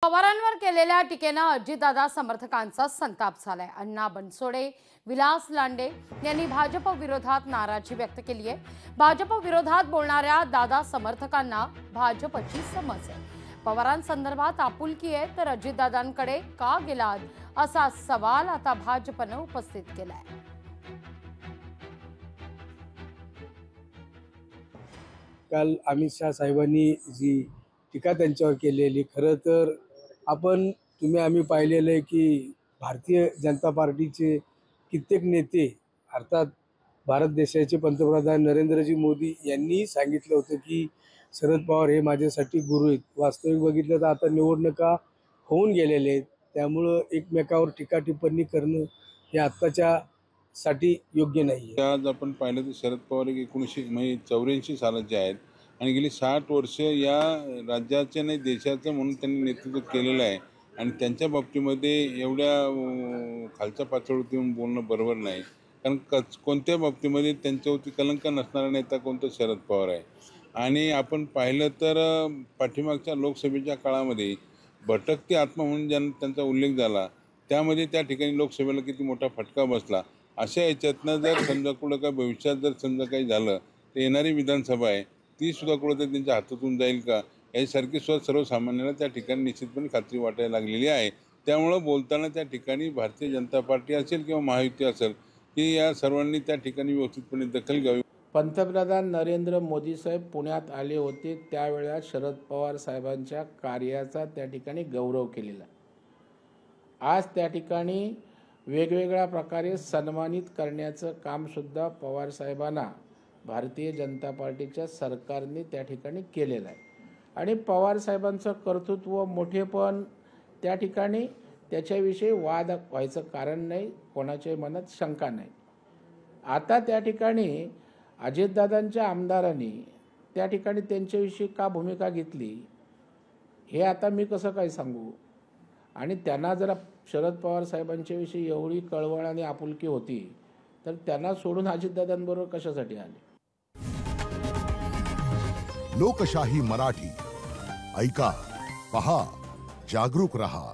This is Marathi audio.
पवारांवर केलेल्या टीकेनं अजितदादा समर्थकांचा संताप झालाय। अण्णा बनसोडे, विलास लांडे यांनी भाजप विरोधात नाराजी व्यक्त केली आहे। भाजप विरोधात बोलणाऱ्या दादा समर्थकांना भाजपची समज आहे। पवारांसंदर्भात आपुलकी आहे तर अजितदादांकडे का गेलात असा सवाल आता भाजपने उपस्थित केलाय। काल अमित शाह साहेबांनी जी टीका त्यांच्यावर केलेली, खरं तर तुम्ही आम्ही पाहिलेलं आहे की भारतीय जनता पार्टीचे कित्येक नेते अर्थात भारत देशाचे पंतप्रधान नरेंद्रजी मोदी यांनी सांगितलं होतं की शरद पवार हे माझ्यासाठी गुरु आहेत। वास्तविक बघितलं तर आता निवडणुका होऊन गेलेले आहेत, त्यामुळं एकमेकावर टीका टिप्पणी करणं हे आत्ताच्या साठी योग्य नाही आहे। आज आपण पाहिलं तर शरद पवार 1984 सालाचे आहेत आणि गेली 60 वर्ष या राज्याचे नाही देशाचं म्हणून त्यांनी नेतृत्व केलेलं आहे आणि त्यांच्या बाबतीमध्ये एवढ्या खालच्या पातळीवरती येऊन बोलणं बरोबर नाही। कारण कोणत्या बाबतीमध्ये त्यांच्यावरती कलंक नसणारा नेता कोणता शरद पवार आहे। आणि आपण पाहिलं तर पाठीमागच्या लोकसभेच्या काळामध्ये भटकती आत्मा म्हणून ज्यांना त्यांचा उल्लेख झाला, त्यामध्ये त्या ठिकाणी लोकसभेला किती मोठा फटका बसला। अशा याच्यातनं जर समजा कुठं काय भविष्यात जर समजा काही झालं तर येणारी विधानसभा आहे ती सुद्धा कुठं त्यांच्या हातातून जाईल का यासारखी सर्वसामान्यांना त्या ठिकाणी निश्चितपणे खात्री वाटायला लागलेली आहे। त्यामुळं बोलताना त्या ठिकाणी भारतीय जनता पार्टी असेल किंवा महायुती असेल की या सर्वांनी त्या ठिकाणी व्यवस्थितपणे दखल घ्यावी। पंतप्रधान नरेंद्र मोदी साहेब पुण्यात आले होते, त्यावेळेला शरद पवार साहेबांच्या कार्याचा त्या ठिकाणी गौरव केलेला। आज त्या ठिकाणी वेगवेगळ्या प्रकारे सन्मानित करण्याचं काम सुद्धा पवार साहेबांना भारतीय जनता पार्टीच्या सरकारने त्या ठिकाणी केलेलं आहे आणि पवार साहेबांचं कर्तृत्व मोठेपण त्या ठिकाणी त्याच्याविषयी वाद व्हायचं कारण नाही, कोणाच्याही मनात शंका नाही। आता त्या ठिकाणी अजितदादांच्या आमदारांनी त्या ठिकाणी त्यांच्याविषयी का भूमिका घेतली हे आता मी कसं काय सांगू। आणि त्यांना जरा शरद पवार साहेबांच्या विषयी एवढी कळवळ आणि आपुलकी होती तर त्यांना सोडून अजितदादांबरोबर कशासाठी आले। लोकशाही मराठी ऐका, पहा, जागरूक रहा।